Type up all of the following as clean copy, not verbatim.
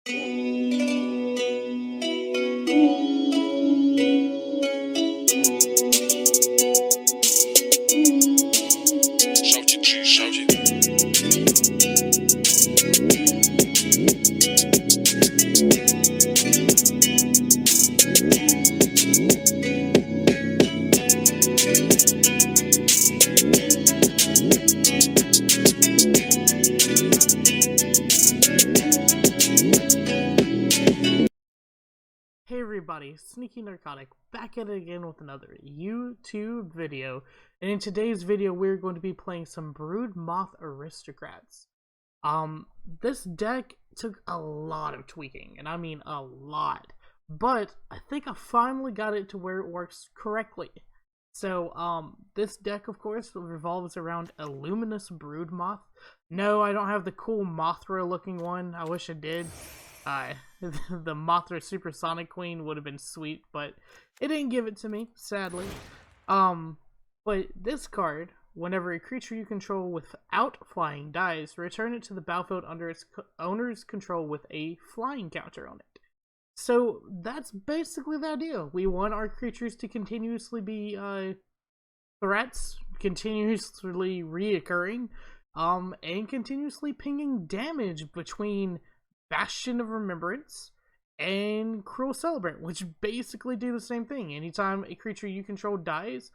Hey everybody, Sneaky Narcotic back at it again with another YouTube video, and in today's video we're going to be playing some Broodmoth Aristrocrats. This deck took a lot of tweaking, and I mean a lot, but I think I finally got it to where it works correctly. So, this deck of course revolves around a Luminous Broodmoth. No, I don't have the cool Mothra looking one, I wish I did. The Mothra Supersonic Queen would have been sweet, but it didn't give it to me, sadly. But this card, whenever a creature you control without flying dies, return it to the battlefield under its owner's control with a flying counter on it. So that's basically the idea. We want our creatures to continuously be threats, continuously reoccurring, and continuously pinging damage between Bastion of Remembrance and Cruel Celebrant, which basically do the same thing. Anytime a creature you control dies,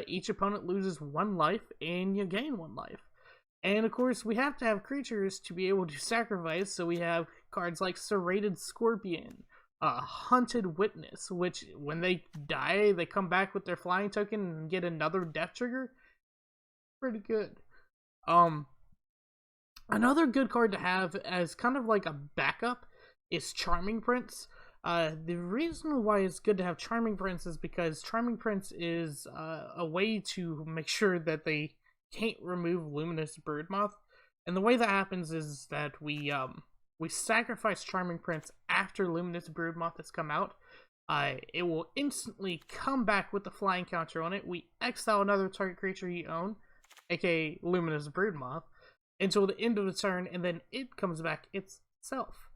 each opponent loses 1 life and you gain 1 life. And of course, we have to have creatures to be able to sacrifice, so we have cards like Serrated Scorpion, Hunted Witness, which when they die, they come back with their flying token and get another death trigger. Pretty good. Another good card to have as kind of like a backup is Charming Prince. The reason why it's good to have Charming Prince is because Charming Prince is a way to make sure that they can't remove Luminous Broodmoth. And the way that happens is that we sacrifice Charming Prince after Luminous Broodmoth has come out. It will instantly come back with the flying counter on it. We exile another target creature you own, aka Luminous Broodmoth, until the end of the turn, and then it comes back itself.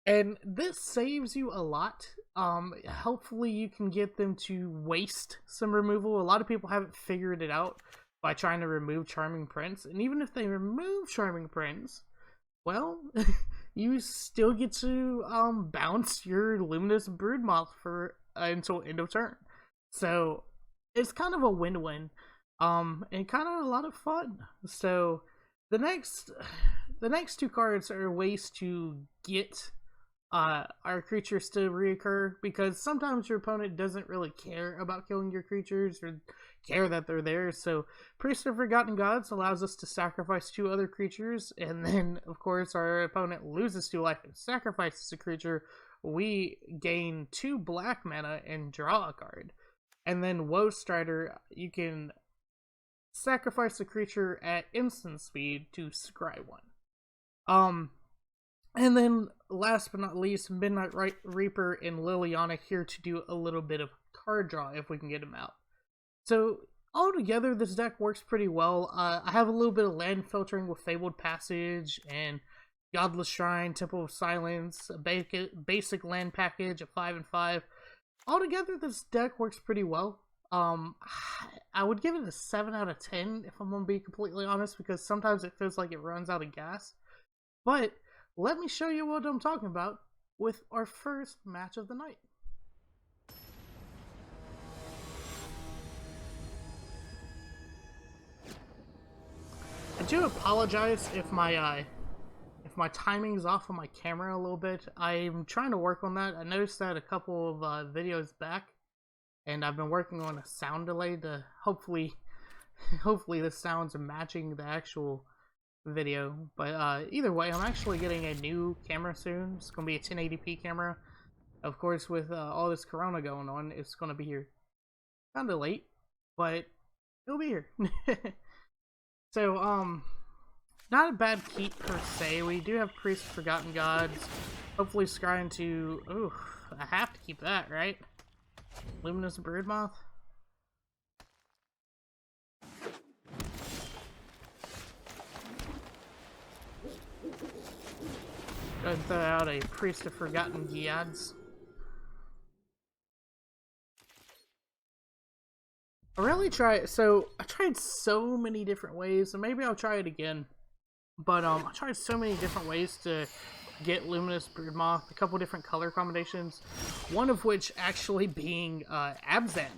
And this saves you a lot. Hopefully you can get them to waste some removal. A lot of people haven't figured it out by trying to remove Charming Prince, and even if they remove Charming Prince, well, you still get to bounce your Luminous Broodmoth for until end of turn. So it's kind of a win-win, and kind of a lot of fun. So the next 2 cards are ways to get our creatures to reoccur, because sometimes your opponent doesn't really care about killing your creatures or care that they're there. So Priest of Forgotten Gods allows us to sacrifice 2 other creatures, and then of course our opponent loses 2 life and sacrifices a creature. We gain 2 black mana and draw a card. And then Woe Strider, you can sacrifice a creature at instant speed to scry 1. And then last but not least, Midnight Reaper and Liliana here to do a little bit of card draw if we can get them out. So altogether, this deck works pretty well. I have a little bit of land filtering with Fabled Passage and Godless Shrine, Temple of Silence, a basic land package of 5 and 5. Altogether, this deck works pretty well. I would give it a 7 out of 10 if I'm gonna be completely honest, because sometimes it feels like it runs out of gas. But let me show you what I'm talking about with our first match of the night. I do apologize if my timing's off on my camera a little bit. I'm trying to work on that. I noticed that a couple of videos back, and I've been working on a sound delay to hopefully the sounds are matching the actual video. But either way, I'm actually getting a new camera soon. It's going to be a 1080p camera. Of course, with all this corona going on, it's going to be here kind of late, but it'll be here. So, not a bad keep per se. We do have Priest of Forgotten Gods. Hopefully scrying to... Ooh, I have to keep that, right? Luminous Broodmoth. Go ahead and throw out a Priest of Forgotten Gods. I tried so many different ways, and maybe I'll try it again. But I tried so many different ways to get Luminous Broodmoth, a couple different color combinations, one of which actually being Abzan.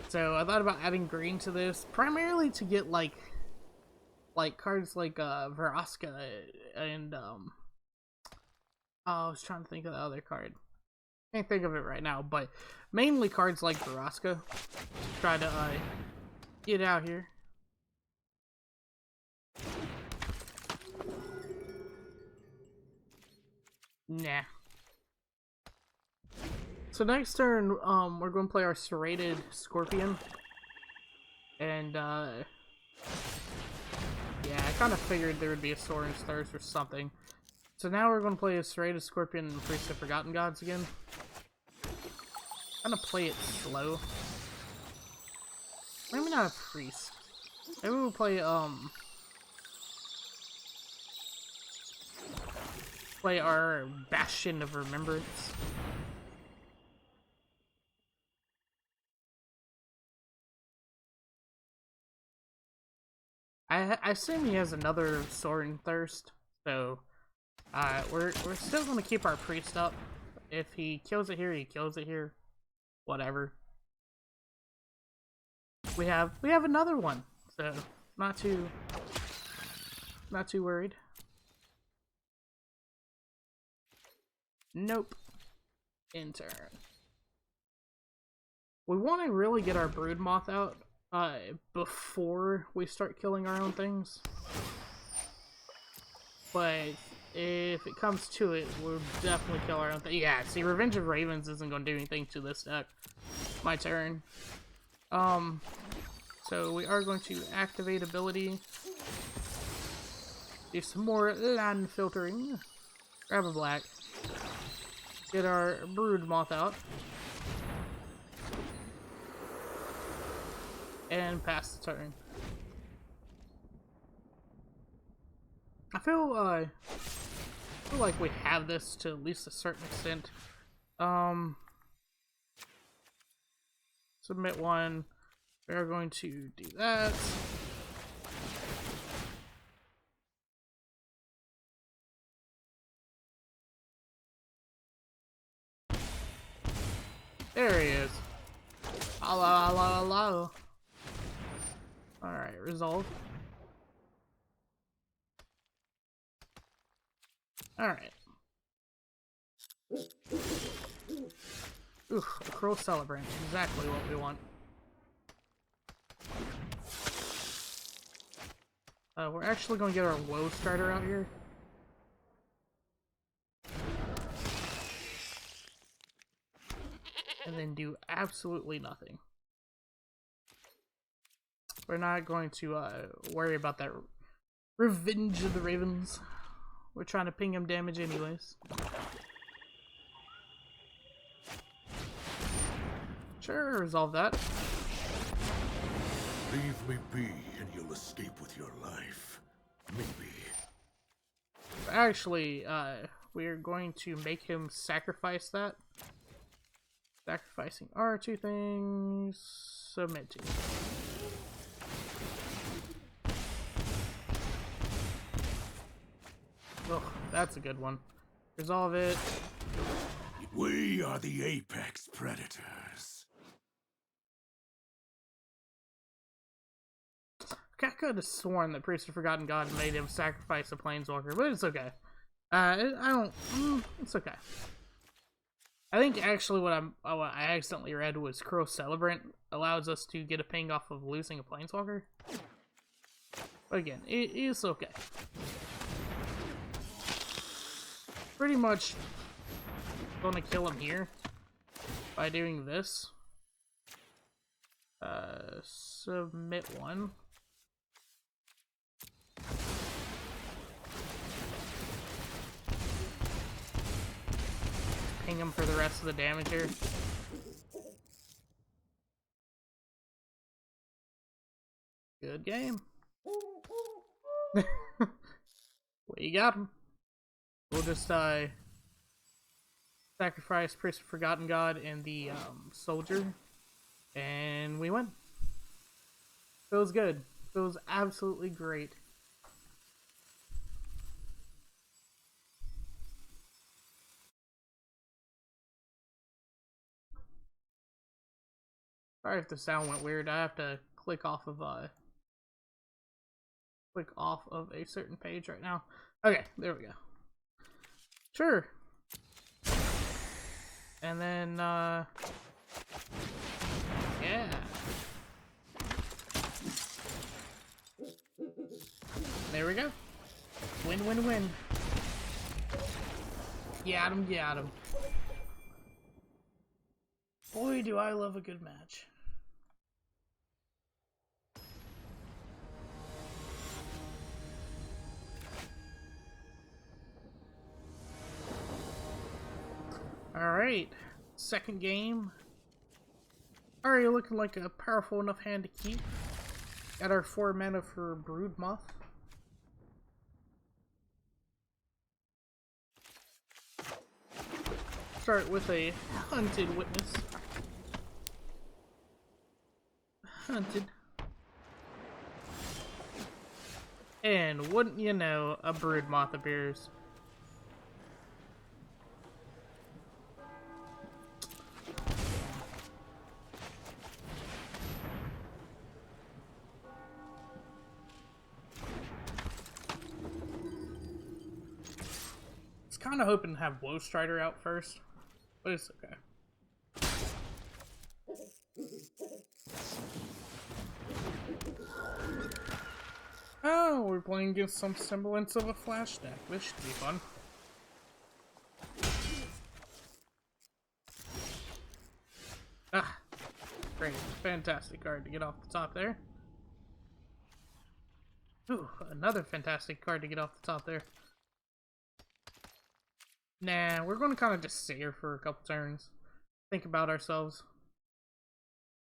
So I thought about adding green to this, primarily to get like cards like Vraska and I was trying to think of the other card. Can't think of it right now, but mainly cards like Vraska. Try to get out here. Nah. So next turn, we're going to play our Serrated Scorpion. And, yeah, I kind of figured there would be a Soaring Stars or something. So now we're going to play a Serrated Scorpion and Priest of Forgotten Gods again. I'm going to play it slow. Maybe not a Priest. Maybe we'll play, our Bastion of Remembrance. I assume he has another Soaring Thirst, so we're still gonna keep our Priest up. If he kills it here, he kills it here. Whatever. We have another one, so not too worried. Nope. In turn. We want to really get our Broodmoth out before we start killing our own things. But if it comes to it, we'll definitely kill our own thing. Yeah, see, Revenge of Ravens isn't going to do anything to this deck. My turn. So we are going to activate ability. Do some more land filtering. Grab a black. Get our Broodmoth out. And pass the turn. I feel like we have this to at least a certain extent. Submit one. We are going to do that. There he is. Hello, hello, hello. Alright, resolve. Alright. Ooh, a Crow Celebrant. Exactly what we want. We're actually going to get our Woe Strider out here. And then do absolutely nothing. We're not going to worry about that Revenge of the Ravens. We're trying to ping him damage anyways. Sure, resolve that. Leave me be and you'll escape with your life. Maybe. Actually, we are going to make him sacrifice that. Sacrificing our two things. Submit to. Oh, that's a good one. Resolve it. We are the apex predators. I could have sworn that Priest of Forgotten God made him sacrifice a Planeswalker, but it's okay. It's okay. I think actually what I accidentally read was Crow Celebrant allows us to get a ping off of losing a Planeswalker. But again, it is okay. Pretty much gonna kill him here by doing this. Submit one. Ping him for the rest of the damage here. Good game. Well, you got him. We'll just sacrifice Priest of Forgotten God and the soldier, and we win. Feels good. Feels absolutely great. Sorry if the sound went weird. I have to click off of a certain page right now. Okay, there we go. Sure. And then yeah. There we go. Win, win, win. Got him, got him. Boy, do I love a good match. Alright, second game. Already looking like a powerful enough hand to keep. Got our 4 mana for Broodmoth. Start with a Hunted Witness. Hunted. And wouldn't you know, a Broodmoth appears. Kind of hoping to have Woe Strider out first, but it's okay. Oh, we're playing against some semblance of a flash deck. This should be fun. Ah, great. Fantastic card to get off the top there. Ooh, another fantastic card to get off the top there. Nah, we're going to kind of just sit here for a couple turns. Think about ourselves.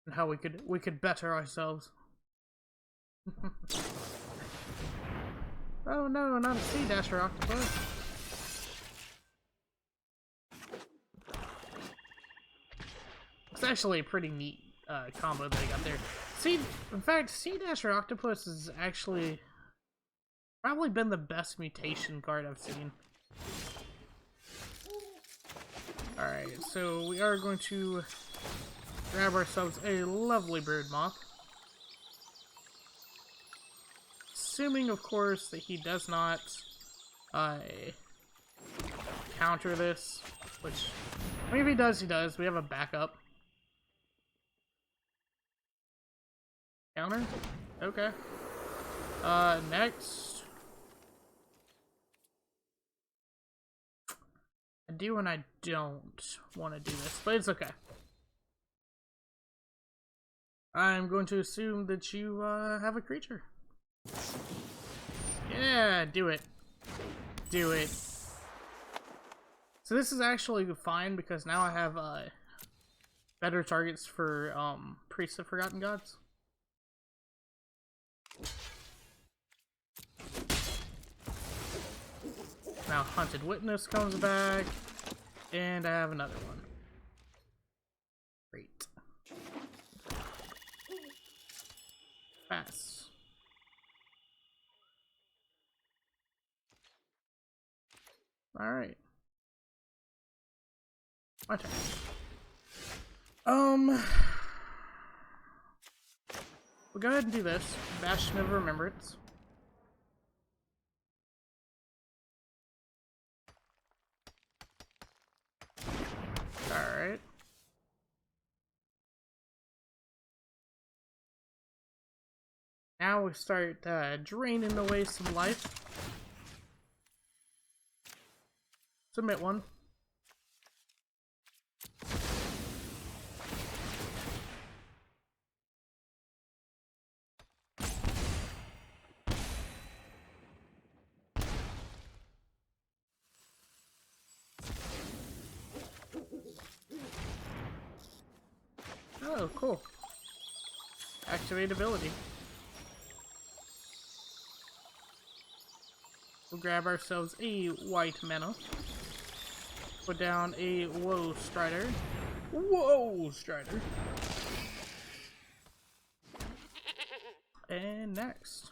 And how we could better ourselves. Oh no, not a Sea Dasher Octopus. It's actually a pretty neat combo that I got there. In fact, Sea Dasher Octopus has actually probably been the best mutation card I've seen. Alright, so we are going to grab ourselves a lovely Broodmoth. Assuming, of course, that he does not counter this, which, I mean, if he does, he does. We have a backup. Counter? Okay. Next. I do and I don't want to do this, but it's okay. I'm going to assume that you have a creature. Yeah, do it. Do it. So this is actually fine because now I have better targets for Priests of Forgotten Gods. Now Hunted Witness comes back, and I have another one. Great. Pass. Alright. My turn. We'll go ahead and do this. Bastion of Remembrance. Alright. Now we start draining away some life. Submit one. Oh, cool. Activate ability. We'll grab ourselves a white mana. Put down a Woe Strider. Woe Strider. And next.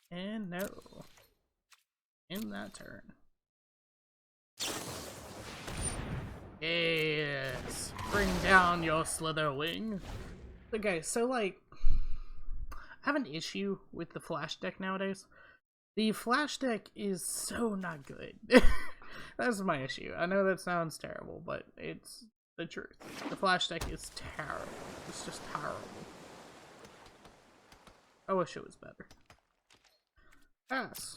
And no. In that turn. Yes. Bring down your slither wing. Okay, so like, I have an issue with the Flash deck nowadays. The Flash deck is so not good. That's my issue. I know that sounds terrible, but it's the truth. The Flash deck is terrible. It's just terrible. I wish it was better. Pass.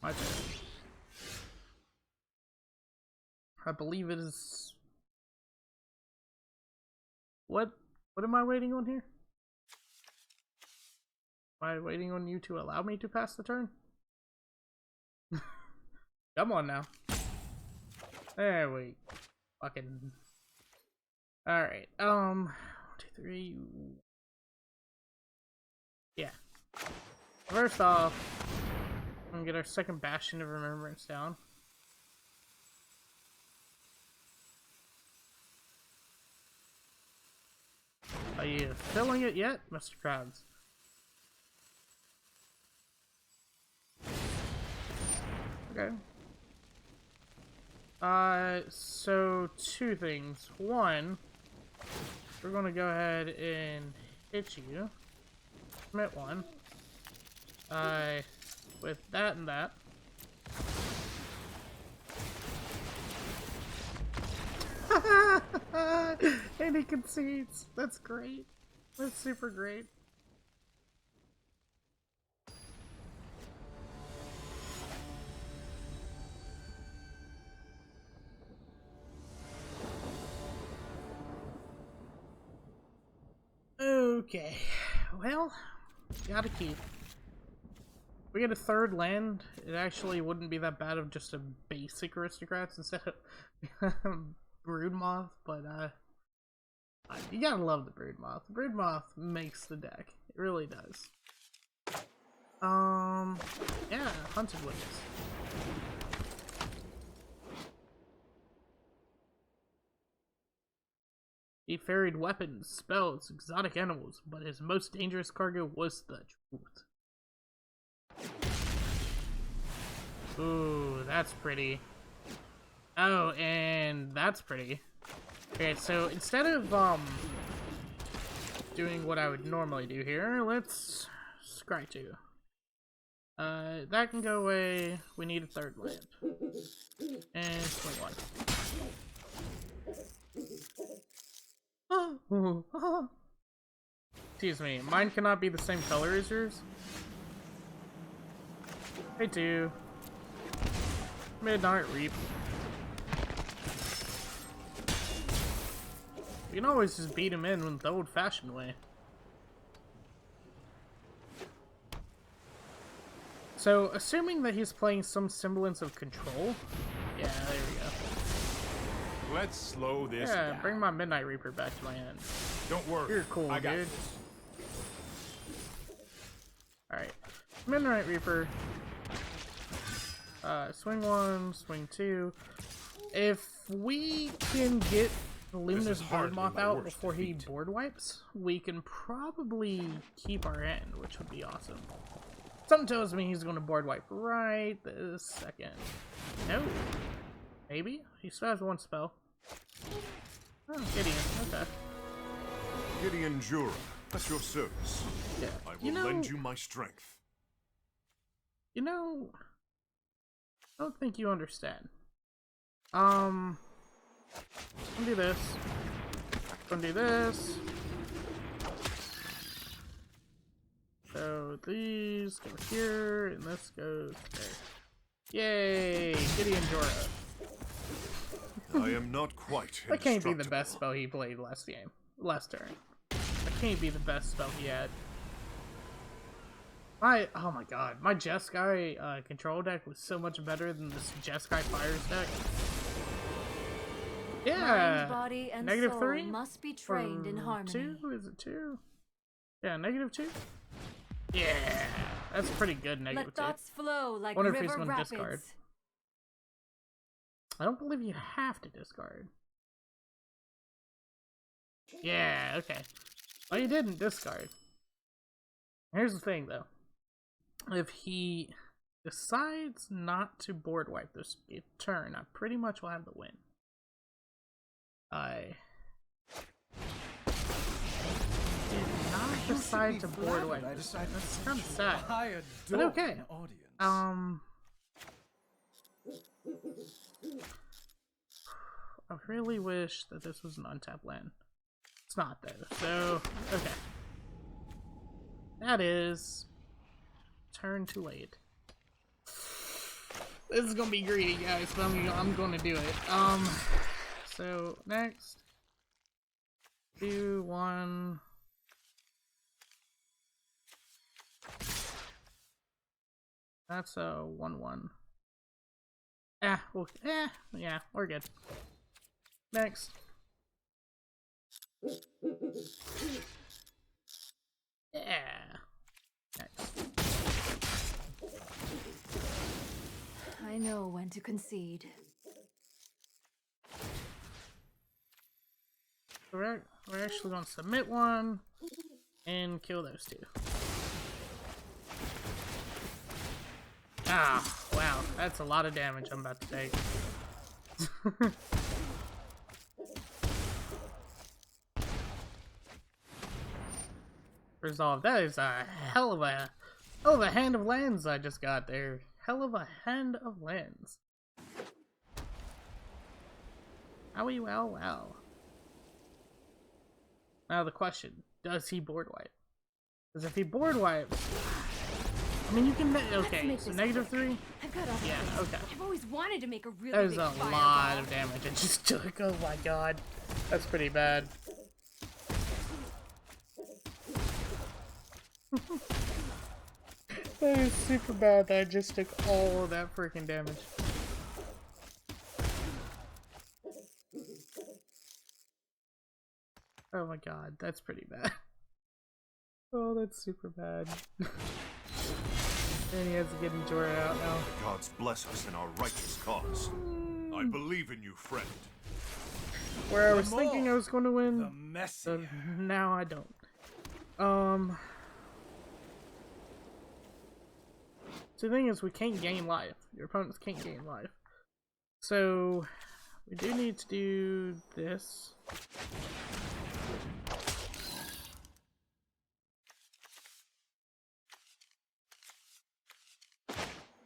My turn. I believe it is... What am I waiting on here? Am I waiting on you to allow me to pass the turn? Come on now. There we fucking... Alright, 1, 2, 3... Yeah. First off, I'm gonna get our second Bastion of Remembrance down. Are you filling it yet, Mr. Krabs? Okay. So two things. One, we're gonna go ahead and hit you. Commit one. With that and that. And he concedes. That's great. That's super great. Okay. Well, gotta keep. We get a third land, it actually wouldn't be that bad of just a basic Aristocrats instead of Broodmoth, but you gotta love the Broodmoth. The Broodmoth makes the deck. It really does. Yeah, Hunted Witness. He ferried weapons, spells, exotic animals, but his most dangerous cargo was the truth. Ooh, that's pretty. Oh, and that's pretty. Okay, so instead of doing what I would normally do here, let's scry 2. That can go away. We need a third land. And swing 1. Excuse me, mine cannot be the same color as yours. I do. Midnight Reap. You can always just beat him in the old-fashioned way. So, assuming that he's playing some semblance of control. Yeah, there we go. Let's slow this down. Bring my Midnight Reaper back to my hand. Don't worry. You're cool, I got dude. this. Alright. Midnight Reaper. Swing 1, swing 2. If we can get the Luminous Broodmoth out before he board wipes, we can probably keep our end, which would be awesome. Something tells me he's going to board wipe right this second. No. Maybe? He still has one spell. Oh, Gideon. Okay. Gideon Jura, at your service. Yeah. I will lend you my strength. You know, I don't think you understand. I'm gonna do this. Gonna do this. So these go here, and this goes there. Yay! Gideon Jura. I am not quite That can't be the best spell he played last turn. That can't be the best spell he had. Oh my god, my Jeskai control deck was so much better than this Jeskai Fires deck. Yeah. Mind, body, and Negative soul 3 must be trained in or harmony. 2? Is it 2? Yeah, negative 2. Yeah, that's pretty good. Negative Let 2. thoughts flow like Wonder if he's river gonna rapids. discard. I don't believe you have to discard. Yeah, okay. Well, you didn't discard. Here's the thing, though. If he decides not to board wipe this turn, I pretty much will have the win. I did not decide to board wipe this. That's kind of sad. But okay. I really wish that this was an untapped land. It's not though, so okay. That is turn too late. This is gonna be greedy, guys, but I'm gonna do it. So next, 2, 1. That's a 1/1. Well, yeah, we're good. Next. Yeah. Next. I know when to concede. We're actually going to submit one and kill those two. Ah, wow, that's a lot of damage I'm about to take. Resolve. That is a hell of a hand of lands I just got there. Hell of a hand of lands. Owie, wow, wow. Now the question, does he board wipe? Because if he board wipes, I mean, you can okay, so negative 3? I've got yeah, okay. I've always wanted to make a really That is big a fireball. lot of damage I just took. Oh my god. That's pretty bad. That is super bad that I just took all of that freaking damage. Oh my god, that's pretty bad. Oh, that's super bad. And he has to get Jorah out now. The gods bless us in our righteous cause. I believe in you, friend. Where I was thinking I was going to win, The Messiah. now I don't. So the thing is, we can't gain life. Your opponents can't gain life. So we do need to do this.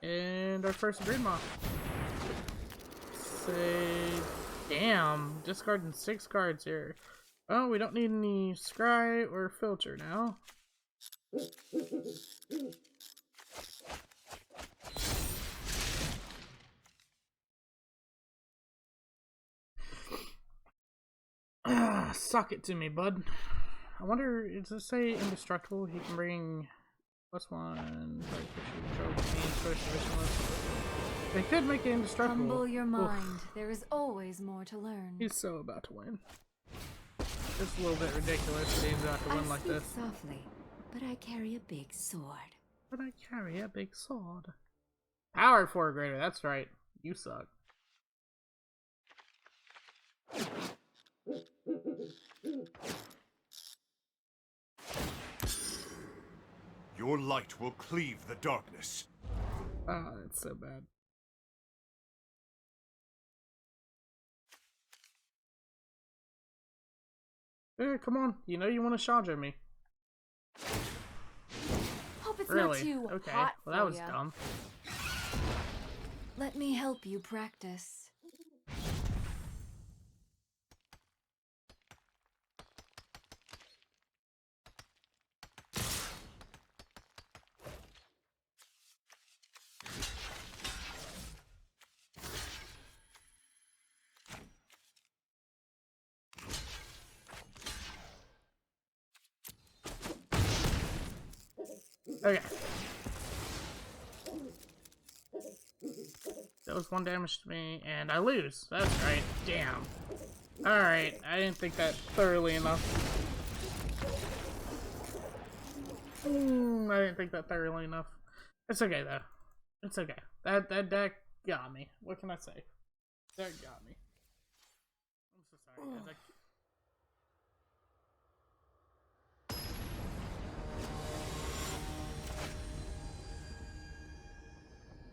And our first Broodmoth. Say, damn, discarding 6 cards here. Oh, we don't need any scry or filter now. Suck it to me, bud. I wonder, does it say indestructible? He can bring +1. They could make it indestructible. Humble your Oof. mind. There is always more to learn. He's so about to win. It's a little bit ridiculous that he's about to win like this. Softly, but I carry a big sword. But I carry a big sword. Power 4 greater, that's right. You suck. Your light will cleave the darkness. Ah, that's so bad. Come on. You know you want to Chandra me. Hope it's Really? not too Okay. hot Well, that for was ya. dumb. Let me help you practice. Okay. That was 1 damage to me, and I lose. That's right. Damn. Alright, I didn't think that thoroughly enough. I didn't think that thoroughly enough. It's okay though. It's okay. That deck got me. What can I say? That got me. I'm so sorry, guys.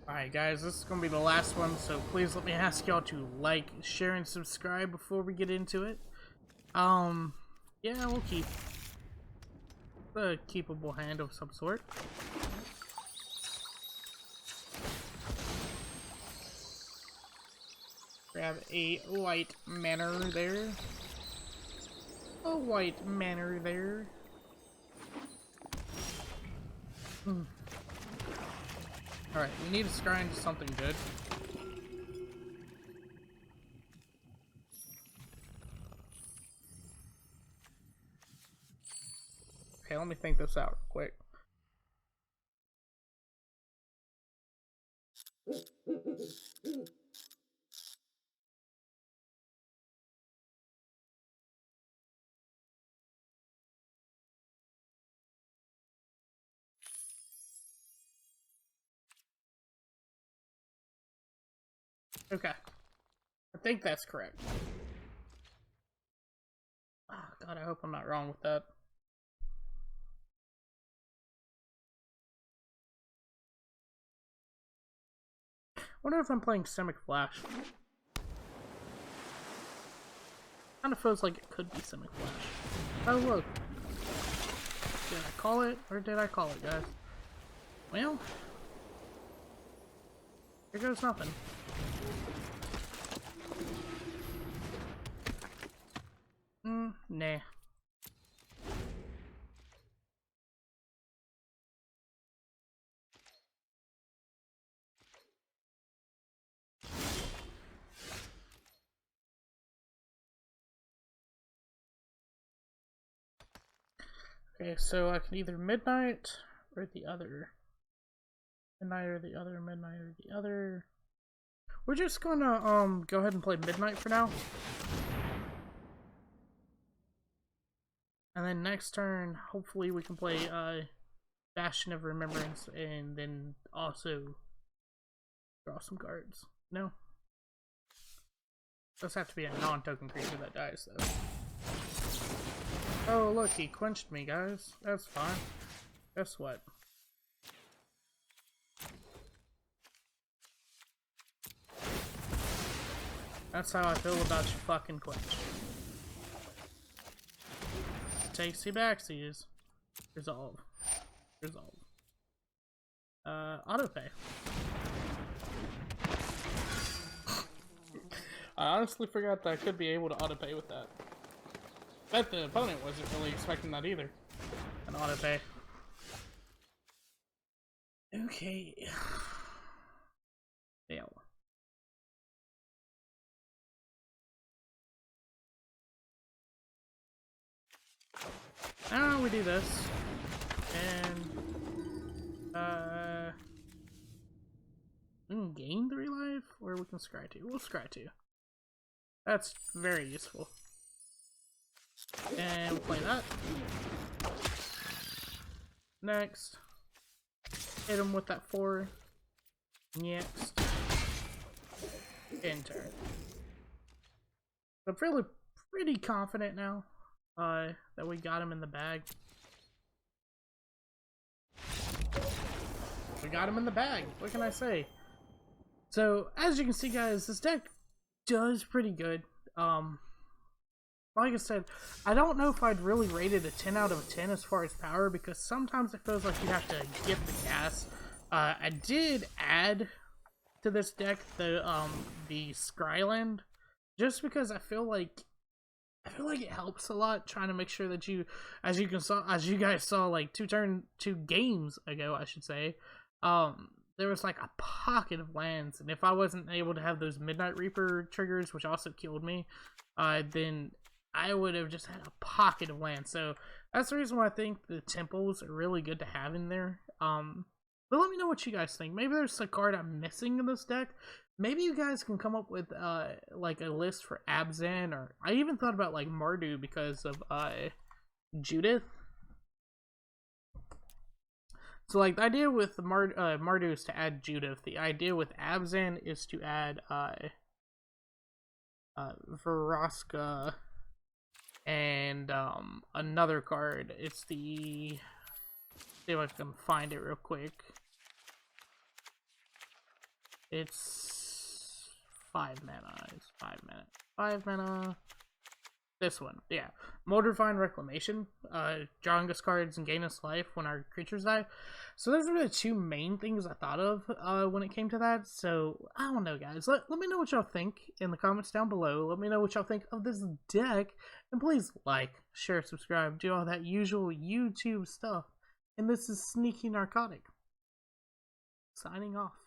Alright guys, this is going to be the last one, so please let me ask y'all to like, share, and subscribe before we get into it. Yeah, we'll keep a keepable hand of some sort. Grab a white manor there. A white manor there. Alright, we need to scry into something good. Okay, let me think this out real quick. Okay. I think that's correct. Oh, God, I hope I'm not wrong with that. Wonder if I'm playing Simic Flash. Kinda feels like it could be Simic Flash. Oh, look. Did I call it? Or did I call it, guys? Well, here goes nothing. Nah. Okay, so I can either midnight or the other. Midnight or the other, midnight or the other. We're just gonna go ahead and play midnight for now. And then next turn, hopefully we can play Bastion of Remembrance and then also draw some cards. No? Does have to be a non-token creature that dies though. Oh look, he quenched me, guys. That's fine. Guess what? That's how I feel about your fucking quench. Takesy backsies. Resolve. Resolve. Autopay. I honestly forgot that I could be able to autopay with that. Bet the opponent wasn't really expecting that either. An autopay. Okay. Fail. Now we do this. And we can gain 3 life, or we can scry 2. We'll scry 2. That's very useful. And we'll play that. Next. Hit him with that 4. Next. End turn. I'm feeling pretty confident now that we got him in the bag. We got him in the bag. What can I say? So, as you can see, guys, this deck does pretty good. Like I said, I don't know if I'd really rate it a 10 out of 10 as far as power, because sometimes it feels like you have to get the gas. I did add to this deck the Scryland, just because I feel like it helps a lot, trying to make sure that you, as you guys saw like two games ago, I should say, there was like a pocket of lands, and if I wasn't able to have those Midnight Reaper triggers, which also killed me, then I would have just had a pocket of land. So that's the reason why I think the temples are really good to have in there. But let me know what you guys think. Maybe there's a card I'm missing in this deck. Maybe you guys can come up with like a list for Abzan, or I even thought about like Mardu because of Judith. So like the idea with Mardu is to add Judith. The idea with Abzan is to add Vraska and another card. It's the, see if I can find it real quick. It's 5 mana. It's 5 mana. 5 mana. This one, yeah. Moldavine Reclamation. Drawing us cards and gain us life when our creatures die. So those are the two main things I thought of when it came to that. So, I don't know, guys. Let me know what y'all think in the comments down below. Let me know what y'all think of this deck. And please like, share, subscribe, do all that usual YouTube stuff. And this is Sneaky Narcotic. Signing off.